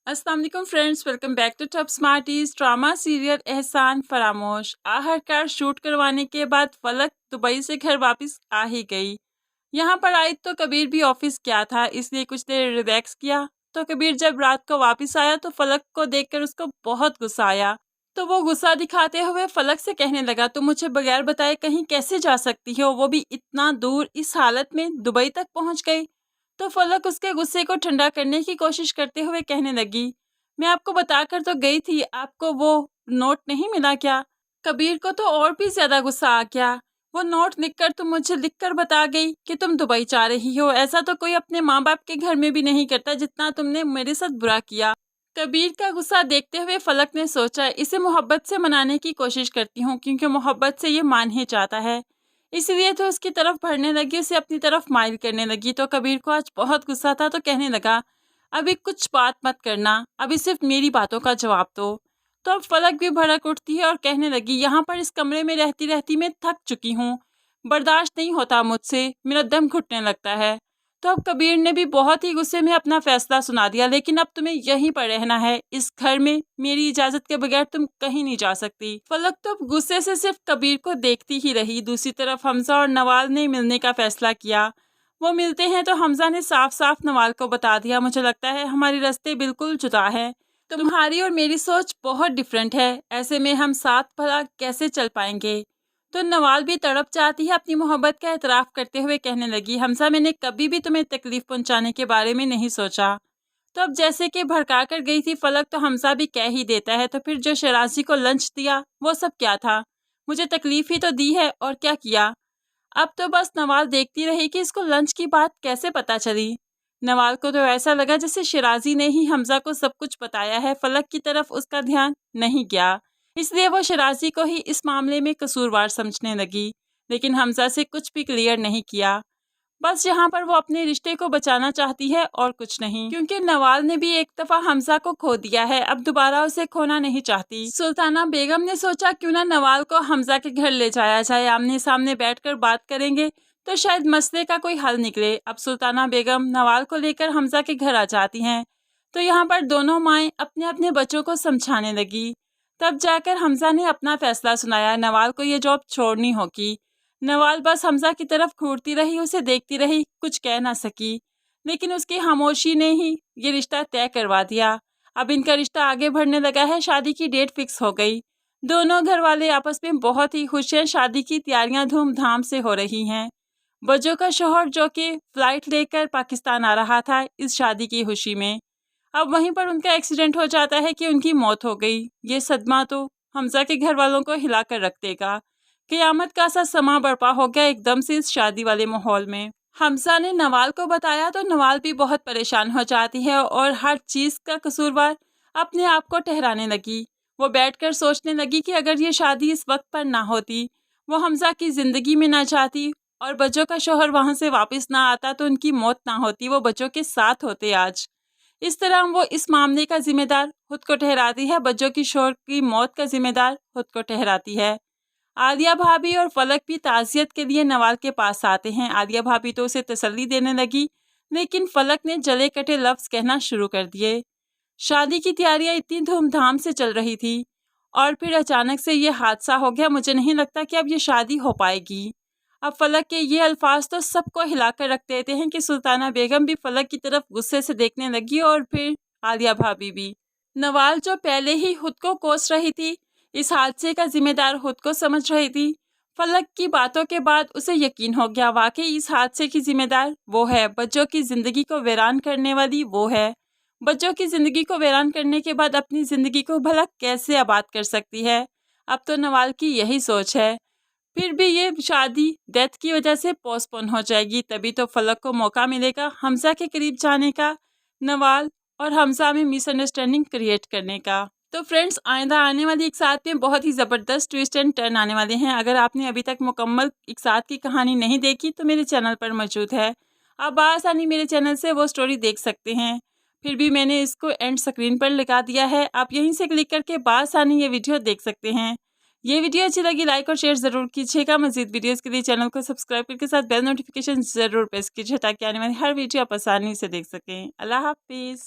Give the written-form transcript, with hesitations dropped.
अस्सलाम वालेकुम friends, welcome back to top smarties. Drama serial Ehsan Faramosh आखिरकार शूट करवाने के बाद फलक दुबई से घर वापस आ ही गई। यहाँ पर आई तो कबीर भी ऑफिस गया था, इसलिए कुछ देर रिलैक्स किया। तो कबीर जब रात को वापस आया तो फलक को देखकर उसको बहुत गुस्सा आया। तो वो गुस्सा दिखाते हुए फलक से कहने लगा, तुम मुझे बगैर बताए कहीं कैसे जा सकती हो, वो भी इतना दूर, इस हालत में दुबई तक पहुंच गई। तो फलक उसके गुस्से को ठंडा करने की कोशिश करते हुए कहने लगी, मैं आपको बताकर तो गई थी, आपको वो नोट नहीं मिला क्या? कबीर को तो और भी ज्यादा गुस्सा आ गया। वो नोट लिखकर तुम मुझे लिखकर बता गई कि तुम दुबई जा रही हो। ऐसा तो कोई अपने माँ बाप के घर में भी नहीं करता जितना तुमने मेरे साथ बुरा किया। कबीर का गुस्सा देखते हुए फलक ने सोचा, इसे मोहब्बत से मनाने की कोशिश करती हूँ, क्योंकि मोहब्बत से ये मान ही चाहता है। इसलिए तो उसकी तरफ बढ़ने लगी, उसे अपनी तरफ माइल करने लगी। तो कबीर को आज बहुत गुस्सा था, तो कहने लगा, अभी कुछ बात मत करना, अभी सिर्फ मेरी बातों का जवाब दो। तो अब फलक भी भड़क उठती है और कहने लगी, यहाँ पर इस कमरे में रहती रहती मैं थक चुकी हूँ, बर्दाश्त नहीं होता मुझसे, मेरा दम घुटने लगता है। तो अब कबीर ने भी बहुत ही गुस्से में अपना फैसला सुना दिया, लेकिन अब तुम्हें यहीं पर रहना है, इस घर में मेरी इजाजत के बगैर तुम कहीं नहीं जा सकती। फलक तो अब गुस्से से सिर्फ कबीर को देखती ही रही। दूसरी तरफ हमजा और नवाल ने मिलने का फैसला किया। वो मिलते हैं तो हमजा ने साफ साफ नवाल को बता दिया, मुझे लगता है हमारे रास्ते बिल्कुल जुदा है, तुम्हारी और मेरी सोच बहुत डिफरेंट है, ऐसे में हम साथ भला कैसे चल पाएंगे। तो नवाल भी तड़प जाती है, अपनी मोहब्बत का एतराफ़ करते हुए कहने लगी, हमजा मैंने कभी भी तुम्हें तकलीफ पहुंचाने के बारे में नहीं सोचा। तो अब जैसे कि भड़का कर गई थी फलक, तो हमजा भी कह ही देता है, तो फिर जो शराजी को लंच दिया वो सब क्या था? मुझे तकलीफ ही तो दी है, और क्या किया? अब तो बस नवाल देखती रही कि इसको लंच की बात कैसे पता चली। नवाल को तो ऐसा लगा जैसे शिराजी ने ही हमजा को सब कुछ बताया है। फलक की तरफ उसका ध्यान नहीं गया, इसलिए वो शिराजी को ही इस मामले में कसूरवार समझने लगी, लेकिन हमजा से कुछ भी क्लियर नहीं किया। बस यहाँ पर वो अपने रिश्ते को बचाना चाहती है और कुछ नहीं, क्योंकि नवाल ने भी एक दफा हमजा को खो दिया है, अब दोबारा उसे खोना नहीं चाहती। सुल्ताना बेगम ने सोचा, क्यों ना नवाल को हमजा के घर ले जाया जाए, आमने सामने बैठकर बात करेंगे तो शायद मसले का कोई हल निकले। अब सुल्ताना बेगम नवाल को लेकर हमजा के घर आ जाती हैं। तो यहाँ पर दोनों माएँ अपने अपने बच्चों को समझाने लगी। तब जाकर हमजा ने अपना फैसला सुनाया, नवाल को ये जॉब छोड़नी होगी। नवाल बस हमजा की तरफ घूरती रही, उसे देखती रही, कुछ कह ना सकी, लेकिन उसकी खामोशी ने ही ये रिश्ता तय करवा दिया। अब इनका रिश्ता आगे बढ़ने लगा है, शादी की डेट फिक्स हो गई। दोनों घर वाले आपस में बहुत ही खुश हैं, शादी की तैयारियां धूमधाम से हो रही हैं। बच्चों का शौहर जो कि फ्लाइट लेकर पाकिस्तान आ रहा था इस शादी की खुशी में, अब वहीं पर उनका एक्सीडेंट हो जाता है कि उनकी मौत हो गई। ये सदमा तो हमजा के घर वालों को हिला कर रख देगा। क़यामत का सा समा बर्पा हो गया एकदम से इस शादी वाले माहौल में। हमजा ने नवाल को बताया तो नवाल भी बहुत परेशान हो जाती है और हर चीज़ का कसूरवार अपने आप को ठहराने लगी। वो बैठकर सोचने लगी कि अगर ये शादी इस वक्त पर ना होती, वो हमजा की ज़िंदगी में ना चाहती और बच्चों का शौहर वहाँ से वापस ना आता, तो उनकी मौत ना होती, वो बच्चों के साथ होते आज। इस तरह वो इस मामले का जिम्मेदार खुद को ठहराती है, बच्चों की शौहर की मौत का जिम्मेदार खुद को ठहराती है। आलिया भाभी और फलक भी ताज़ियत के लिए नवाल के पास आते हैं। आलिया भाभी तो उसे तसल्ली देने लगी, लेकिन फलक ने जले कटे लफ्ज़ कहना शुरू कर दिए। शादी की तैयारियां इतनी धूमधाम से चल रही थी और फिर अचानक से ये हादसा हो गया। मुझे नहीं लगता कि अब ये शादी हो पाएगी। अब फलक के ये अल्फाज तो सबको हिलाकर रख देते हैं कि सुल्ताना बेगम भी फलक की तरफ गुस्से से देखने लगी और फिर आलिया भाभी भी। नवाल जो पहले ही खुद को कोस रही थी, इस हादसे का जिम्मेदार खुद को समझ रही थी। फलक की बातों के बाद उसे यकीन हो गया, वाकई इस हादसे की जिम्मेदार वो है, बच्चों की ज़िंदगी को वीरान करने वाली वो है। बच्चों की ज़िंदगी को वीरान करने के बाद अपनी ज़िंदगी को भला कैसे आबाद कर सकती है। अब तो नवाल की यही सोच है। फिर भी ये शादी डेथ की वजह से पोस्टपोन हो जाएगी, तभी तो फलक को मौका मिलेगा हमजा के करीब जाने का, नवाल और हमजा में मिसअंडरस्टैंडिंग क्रिएट करने का। तो फ्रेंड्स, आइंदा आने वाली एक साथ में बहुत ही ज़बरदस्त ट्विस्ट एंड टर्न आने वाले हैं। अगर आपने अभी तक मुकम्मल एक साथ की कहानी नहीं देखी तो मेरे चैनल पर मौजूद है, आप आसानी मेरे चैनल से वो स्टोरी देख सकते हैं। फिर भी मैंने इसको एंड स्क्रीन पर लगा दिया है, आप यहीं से क्लिक करके आसानी ये वीडियो देख सकते हैं। ये वीडियो अच्छी लगी लाइक और शेयर ज़रूर कीजिएगा। मज़ीद वीडियोस के लिए चैनल को सब्सक्राइब करके साथ बेल नोटिफिकेशन ज़रूर प्रेस कीजिए, ताकि आने वाली हर वीडियो आप आसानी से देख सकें। अल्लाह हाफिज़।